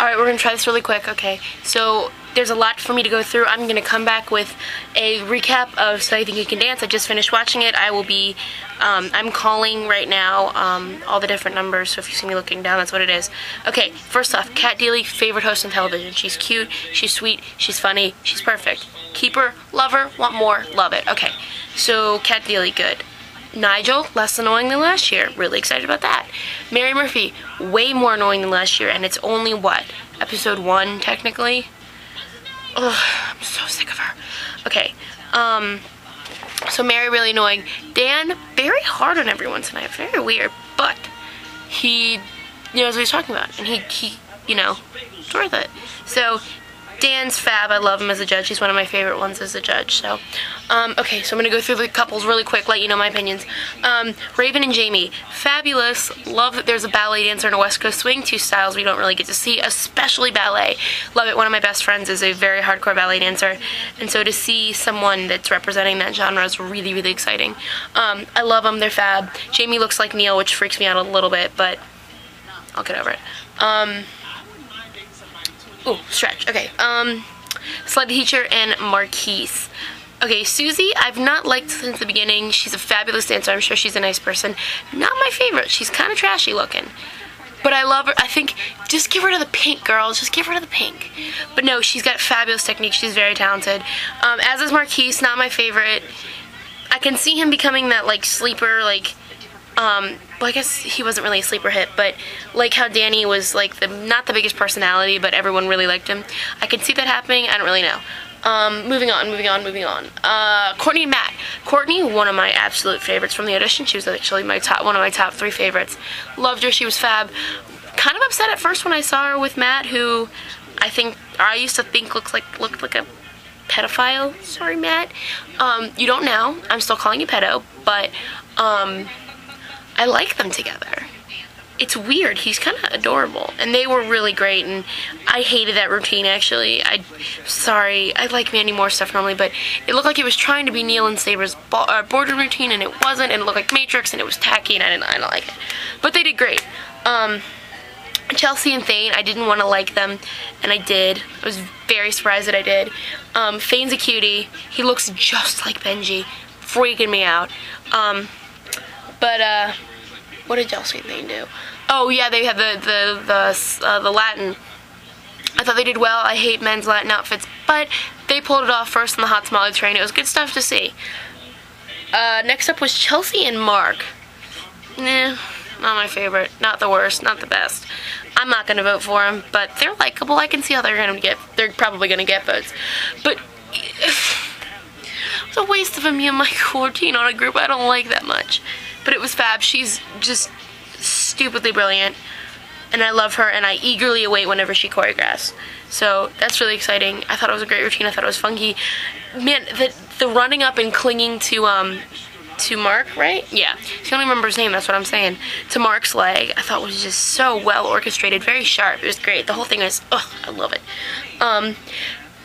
Alright, we're going to try this really quick. Okay, so there's a lot for me to go through. I'm going to come back with a recap of So You Think You Can Dance. I just finished watching it. I will be, I'm calling right now all the different numbers, so if you see me looking down, that's what it is. Okay, first off, Kat Deely, favorite host on television. She's cute, she's sweet, she's funny, she's perfect. Keep her, love her, want more, love it. Okay, so Kat Deely, good. Nigel, less annoying than last year. Really excited about that. Mary Murphy, way more annoying than last year, and it's only, what, episode 1, technically? Ugh, I'm so sick of her. Okay, so Mary, really annoying. Dan, very hard on everyone tonight. Very weird, but he knows what he's talking about, and he you know, it's worth it. So, Dan's fab. I love him as a judge. He's one of my favorite ones as a judge. So, okay, so I'm going to go through the couples really quick, let you know my opinions. Raven and Jamie, fabulous. Love that there's a ballet dancer and a West Coast swing, two styles we don't really get to see, especially ballet. Love it. One of my best friends is a very hardcore ballet dancer, and so to see someone that's representing that genre is really, really exciting. I love them. They're fab. Jamie looks like Neil, which freaks me out a little bit, but I'll get over it. Ooh, stretch. Okay, Slutty Teacher and Marquise. Okay, Susie, I've not liked since the beginning. She's a fabulous dancer. I'm sure she's a nice person. Not my favorite. She's kind of trashy looking. But I love her. I think, just get rid of the pink, girls. Just get rid of the pink. But no, she's got fabulous technique. She's very talented. As is Marquise, not my favorite. I can see him becoming that, like, sleeper, like, well, I guess he wasn't really a sleeper hit, but like how Danny was like not the biggest personality, but everyone really liked him. I can see that happening. I don't really know. Moving on. Courtney and Matt. Courtney, one of my absolute favorites from the audition. She was actually one of my top 3 favorites. Loved her. She was fab. Kind of upset at first when I saw her with Matt, who I used to think looked like a pedophile. Sorry, Matt. You don't now. I'm still calling you pedo, but I like them together. It's weird. He's kind of adorable. And they were really great, and I hated that routine, actually. Sorry, I like Mandy Moore stuff normally, but it looked like it was trying to be Neil and Saber's boardroom routine, and it wasn't, and it looked like Matrix, and it was tacky, and I didn't like it. But they did great. Chelsea and Thane, I didn't want to like them, and I did. I was very surprised that I did. Thane's a cutie. He looks just like Benji. Freaking me out. But what did Chelsea and Thane do? Oh yeah, they had the Latin. I thought they did well. I hate men's Latin outfits, but they pulled it off first on the hot tamale train. It was good stuff to see. Next up was Chelsea and Mark. Nah, not my favorite. Not the worst. Not the best. I'm not gonna vote for them, but they're likable. I can see how they're probably gonna get votes. But it's a waste of me and my 14 on a group I don't like that much. But it was fab. She's just stupidly brilliant, and I love her, and I eagerly await whenever she choreographs. So that's really exciting. I thought it was a great routine. I thought it was funky. Man, the running up and clinging to Mark, right? Yeah. I don't remember his name, that's what I'm saying. To Mark's leg, I thought was just so well orchestrated, very sharp. It was great. The whole thing was, ugh, I love it.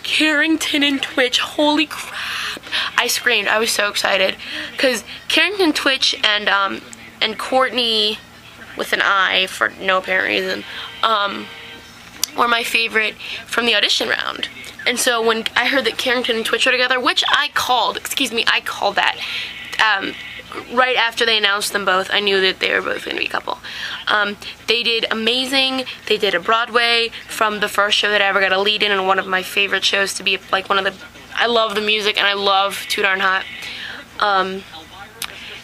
Carrington and Twitch, holy crap. I screamed. I was so excited. Because Carrington, Twitch, and Courtney, with an I for no apparent reason, were my favorite from the audition round. And so when I heard that Carrington and Twitch were together, which I called that, right after they announced them both, I knew that they were both going to be a couple. They did amazing. They did a Broadway from the first show that I ever got a lead in, and one of my favorite shows to be like one of the, I love the music and I love Too Darn Hot.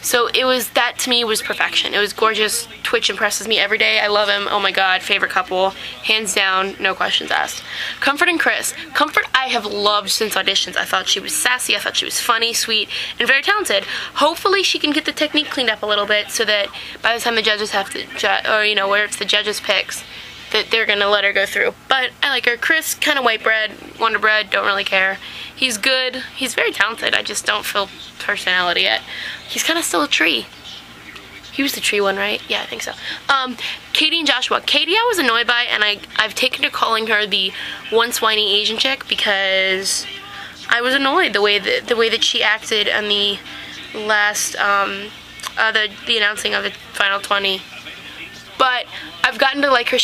So it was, that to me was perfection. It was gorgeous. Twitch impresses me every day. I love him. Oh my god, favorite couple. Hands down, no questions asked. Comfort and Chris. Comfort I have loved since auditions. I thought she was sassy. I thought she was funny, sweet, and very talented. Hopefully she can get the technique cleaned up a little bit so that by the time the judges have to judge, or you know, where it's the judges' picks, that they're gonna let her go through. But I like her. Chris, kind of white bread, Wonder Bread, don't really care. He's good. He's very talented. I just don't feel personality yet. He's kind of still a tree. He was the tree one, right? Yeah, I think so. Katie and Joshua. Katie I was annoyed by, and I've taken to calling her the once whiny Asian chick because I was annoyed the way that she acted on the last the announcing of the final 20. But I've gotten to like her.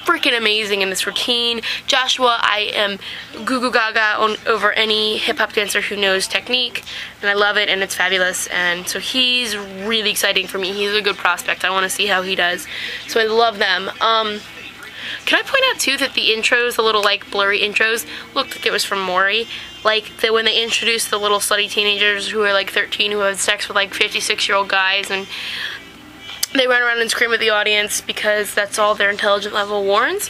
freaking amazing in this routine. Joshua, I am goo goo gaga over any hip-hop dancer who knows technique, and I love it, and it's fabulous, and so he's really exciting for me. He's a good prospect. I want to see how he does, so I love them. Can I point out too that the intros, the little like blurry intros, looked like it was from Maury. Like when they introduced the little slutty teenagers who are like 13 who have sex with like 56-year-old guys, and they run around and scream at the audience because that's all their intelligent level warrants.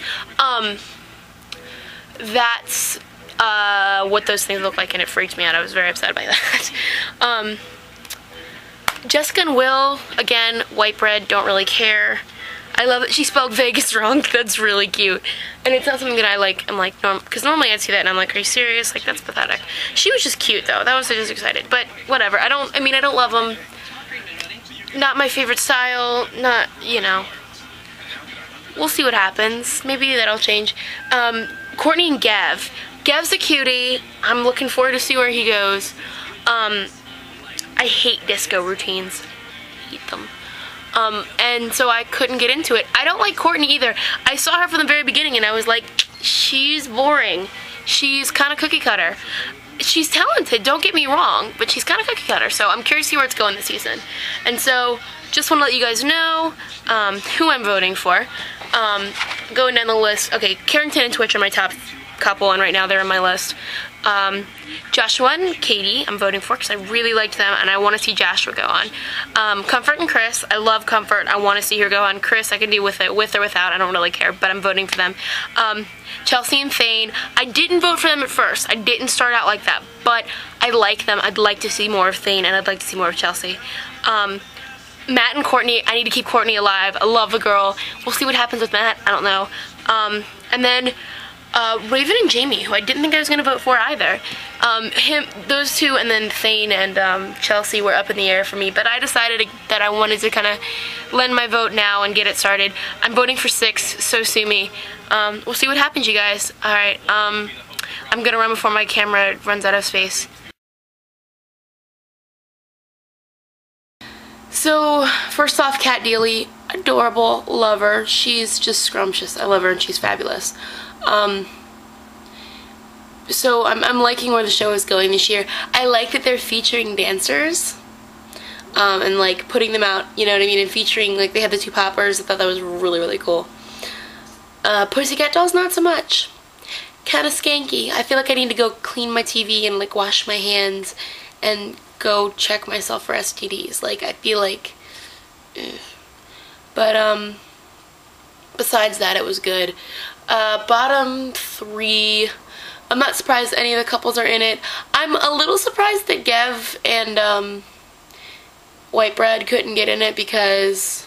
That's what those things look like, and it freaked me out. I was very upset by that. Jessica and Will, again, white bread, don't really care. I love that she spelled Vegas wrong. That's really cute. And it's not something that I like, I'm like, because normally I'd see that and I'm like, are you serious? Like, that's pathetic. She was just cute, though. That was just excited. But whatever. I don't love them. Not my favorite style. Not, you know. We'll see what happens. Maybe that'll change. Courtney and Gav. Gav's a cutie. I'm looking forward to see where he goes. I hate disco routines. I hate them. And so I couldn't get into it. I don't like Courtney either. I saw her from the very beginning and I was like, she's boring. She's kind of cookie cutter. She's talented, don't get me wrong, but she's kind of cookie cutter, so I'm curious to see where it's going this season. And so, just want to let you guys know who I'm voting for. Going down the list, okay, Carrington and Twitch are my top couple, and right now they're on my list. Joshua and Katie, I'm voting for because I really liked them, and I want to see Joshua go on. Comfort and Chris, I love Comfort. I want to see her go on. Chris, I can do with it, with or without. I don't really care, but I'm voting for them. Chelsea and Thane, I didn't vote for them at first. I didn't start out like that, but I like them. I'd like to see more of Thane, and I'd like to see more of Chelsea. Matt and Courtney, I need to keep Courtney alive. I love the girl. We'll see what happens with Matt. I don't know. And then Raven and Jamie, who I didn't think I was going to vote for either. Those two, and then Thane and Chelsea were up in the air for me, but I decided that I wanted to kind of lend my vote now and get it started. I'm voting for 6, so sue me. We'll see what happens, you guys. Alright, I'm going to run before my camera runs out of space. So, first off, Kat Deely, adorable, love her. She's just scrumptious. I love her and she's fabulous. So I'm liking where the show is going this year. I like that they're featuring dancers, and like putting them out, you know what I mean, and featuring, like they had the 2 poppers. I thought that was really, really cool. Pussycat Dolls, not so much. Kinda skanky. I feel like I need to go clean my TV and like wash my hands and go check myself for STDs. Like, I feel like, but besides that, it was good. Bottom 3, I'm not surprised any of the couples are in it. I'm a little surprised that Gav and White Bread couldn't get in it because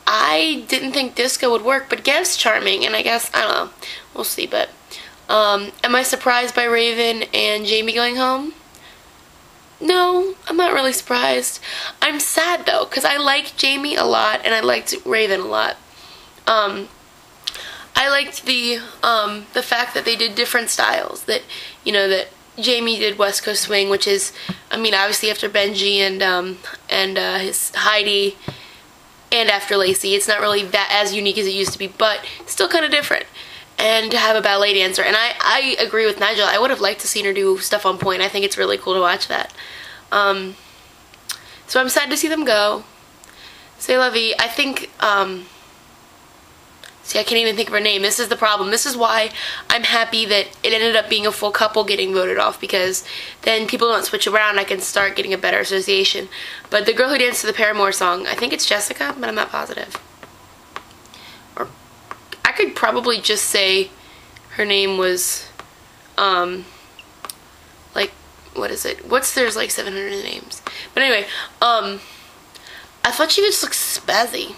I didn't think disco would work, but Gav's charming, and I guess, I don't know, we'll see. But am I surprised by Raven and Jamie going home? No, I'm not really surprised. I'm sad though, because I liked Jamie a lot and I liked Raven a lot. I liked the fact that they did different styles. That, you know, that Jamie did West Coast Swing, which is, I mean, obviously after Benji and his Heidi, and after Lacey, it's not really that as unique as it used to be, but still kind of different. And to have a ballet dancer, and I agree with Nigel. I would have liked to see her do stuff on Point. I think it's really cool to watch that. So I'm sad to see them go. C'est la vie. I think, see, I can't even think of her name. This is the problem. This is why I'm happy that it ended up being a full couple getting voted off, because then people don't switch around. I can start getting a better association. But the girl who danced to the Paramore song, I think it's Jessica, but I'm not positive. Or I could probably just say her name was, like, what is it? There's like 700 names. But anyway, I thought she just looked spazzy.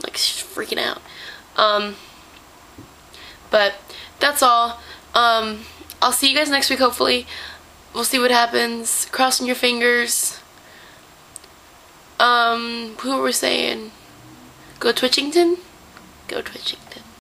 Like, she's freaking out. But that's all. I'll see you guys next week, hopefully. We'll see what happens. Crossing your fingers. Who were we saying? Go Twitchington? Go Twitchington.